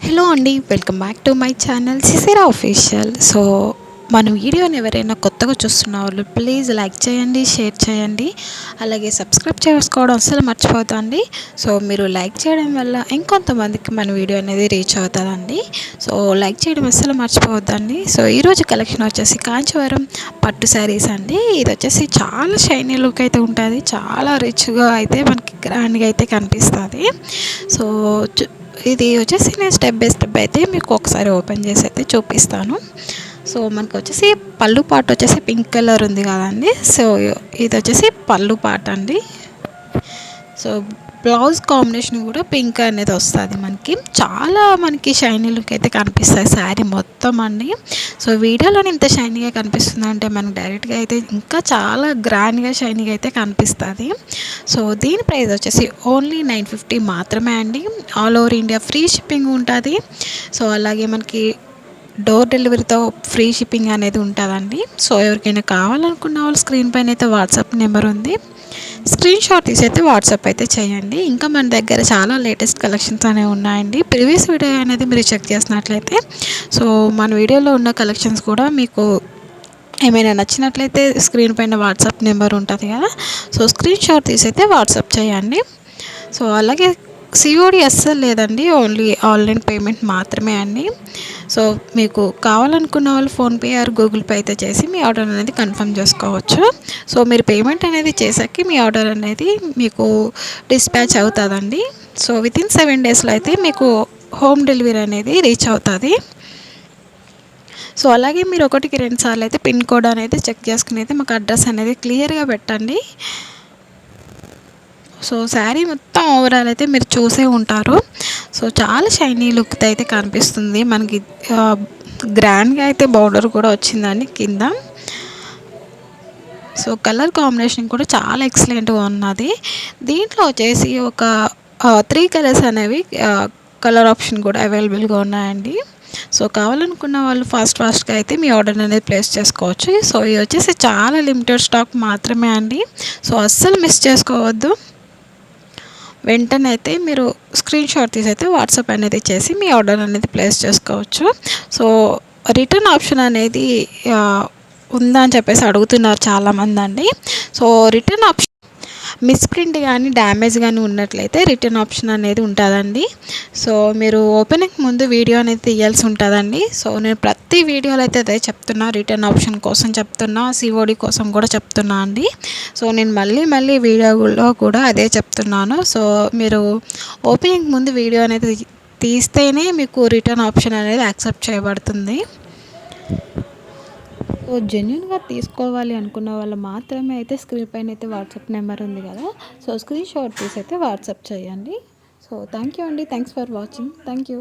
Hello అండి, welcome back to my channel సిసిరా official. So మన వీడియోని ఎవరైనా కొత్తగా చూస్తున్న వాళ్ళు ప్లీజ్ లైక్ చేయండి, షేర్ చేయండి, అలాగే సబ్స్క్రైబ్ చేసుకోవడం అస్సలు మర్చిపోతండి. సో మీరు లైక్ చేయడం వల్ల ఇంకొంతమందికి మన వీడియో అనేది రీచ్ అవుతుందండి. సో లైక్ చేయడం అస్సలు మర్చిపోవద్దండి. సో ఈరోజు కలెక్షన్ వచ్చేసి కాంచీవరం పట్టు శారీస్ అండి. ఇది వచ్చేసి చాలా షైనీ లుక్ అయితే ఉంటుంది, చాలా రిచ్గా అయితే మనకి గ్రాండ్గా అయితే కనిపిస్తుంది. సో ఇది వచ్చేసి నేను స్టెప్ బై స్టెప్ అయితే మీకు ఒకసారి ఓపెన్ చేసి అయితే చూపిస్తాను. సో మనకు వచ్చేసి పళ్ళు పాట వచ్చేసి పింక్ కలర్ ఉంది కదండి. సో ఇది వచ్చేసి పళ్ళు పాట అండి. సో బ్లౌజ్ కాంబినేషన్ కూడా పింక్ అనేది వస్తుంది మనకి. చాలా మనకి షైనీ లుక్ అయితే కనిపిస్తుంది శారీ మొత్తం అండి. సో వీడియోలో ఇంత షైనీగా కనిపిస్తుంది అంటే మనకు డైరెక్ట్గా అయితే ఇంకా చాలా గ్రాండ్గా షైనీగా అయితే కనిపిస్తుంది. సో దీని ప్రైస్ వచ్చేసి ఓన్లీ 950 మాత్రమే అండి. All over India free shipping ఉంటుంది. సో అలాగే మనకి డోర్ డెలివరీతో ఫ్రీ షిప్పింగ్ అనేది ఉంటుందండి. సో ఎవరికైనా కావాలనుకున్న వాళ్ళు స్క్రీన్ పైన అయితే వాట్సాప్ నెంబర్ ఉంది, స్క్రీన్ షాట్ తీసి అయితే వాట్సాప్ అయితే చేయండి. ఇంకా మన దగ్గర చాలా లేటెస్ట్ కలెక్షన్స్ అనేవి ఉన్నాయండి. ప్రీవియస్ వీడియో అనేది మీరు చెక్ చేసినట్లయితే సో మన వీడియోలో ఉన్న కలెక్షన్స్ కూడా మీకు ఏమైనా నచ్చినట్లయితే స్క్రీన్ పైన వాట్సాప్ నెంబర్ ఉంటుంది కదా, సో స్క్రీన్ షాట్ తీసి అయితే వాట్సాప్ చేయండి. సో అలాగే సిఓడి అస్సలు లేదండి, ఓన్లీ ఆన్లైన్ పేమెంట్ మాత్రమే అండి. సో మీకు కావాలనుకున్న వాళ్ళు ఫోన్పే ఆర్ గూగుల్ పే అయితే చేసి మీ ఆర్డర్ అనేది కన్ఫర్మ్ చేసుకోవచ్చు. సో మీరు పేమెంట్ అనేది చేసాక మీ ఆర్డర్ అనేది మీకు డిస్పాచ్ అవుతుందండి. సో వితిన్ 7 డేస్లో అయితే మీకు హోమ్ డెలివరీ అనేది రీచ్ అవుతుంది. సో అలాగే మీరు ఒకటికి 2 సార్లు అయితే పిన్ కోడ్ అనేది చెక్ చేసుకుని అయితే మాకు అడ్రస్ అనేది క్లియర్గా పెట్టండి. సో శారీ మొత్తం ఓవరాల్ అయితే మీరు చూసే ఉంటారు. సో చాలా షైనీ లుక్ అయితే కనిపిస్తుంది మనకి. గ్రాండ్గా అయితే బార్డర్ కూడా వచ్చిందండి కింద. సో కలర్ కాంబినేషన్ కూడా చాలా ఎక్సలెంట్గా ఉన్నది. దీంట్లో వచ్చేసి ఒక 3 కలర్స్ అనేవి కలర్ ఆప్షన్ కూడా అవైలబుల్గా ఉన్నాయండి. సో కావాలనుకున్న వాళ్ళు ఫాస్ట్గా అయితే మీ ఆర్డర్ అనేది ప్లేస్ చేసుకోవచ్చు. సో ఇది వచ్చేసి చాలా లిమిటెడ్ స్టాక్ మాత్రమే అండి. సో అస్సలు మిస్ చేసుకోవద్దు. వెంటనే అయితే మీరు స్క్రీన్ షాట్ తీసి అయితే వాట్సాప్ అనేది చేసి మీ ఆర్డర్ అనేది ప్లేస్ చేసుకోవచ్చు. సో రిటర్న్ ఆప్షన్ అనేది ఉందా అని చెప్పేసి అడుగుతున్నారు చాలామంది అండి. సో రిటర్న్ ఆప్షన్ మిస్ప్రింట్ కానీ డ్యామేజ్ కానీ ఉన్నట్లయితే రిటర్న్ ఆప్షన్ అనేది ఉంటుందండి. సో మీరు ఓపెనింగ్ ముందు వీడియో అనేది తీయాల్సి ఉంటుందండి. సో నేను ప్రతి వీడియోలో అయితే అదే చెప్తున్నా, రిటర్న్ ఆప్షన్ కోసం చెప్తున్నా, సిఓడి కోసం కూడా చెప్తున్నా అండి. సో నేను మళ్ళీ వీడియోలో కూడా అదే చెప్తున్నాను. సో మీరు ఓపెనింగ్ ముందు వీడియో అనేది తీస్తేనే మీకు రిటర్న్ ఆప్షన్ అనేది యాక్సెప్ట్ చేయబడుతుంది. సో జెన్యున్గా తీసుకోవాలి అనుకున్న వాళ్ళు మాత్రమే అయితే స్క్రీన్ పైన అయితే వాట్సాప్ నెంబర్ ఉంది కదా, సో స్క్రీన్ షాట్ తీసి అయితే వాట్సాప్ చేయండి. సో థ్యాంక్ యూ అండి, thanks for watching, thank you.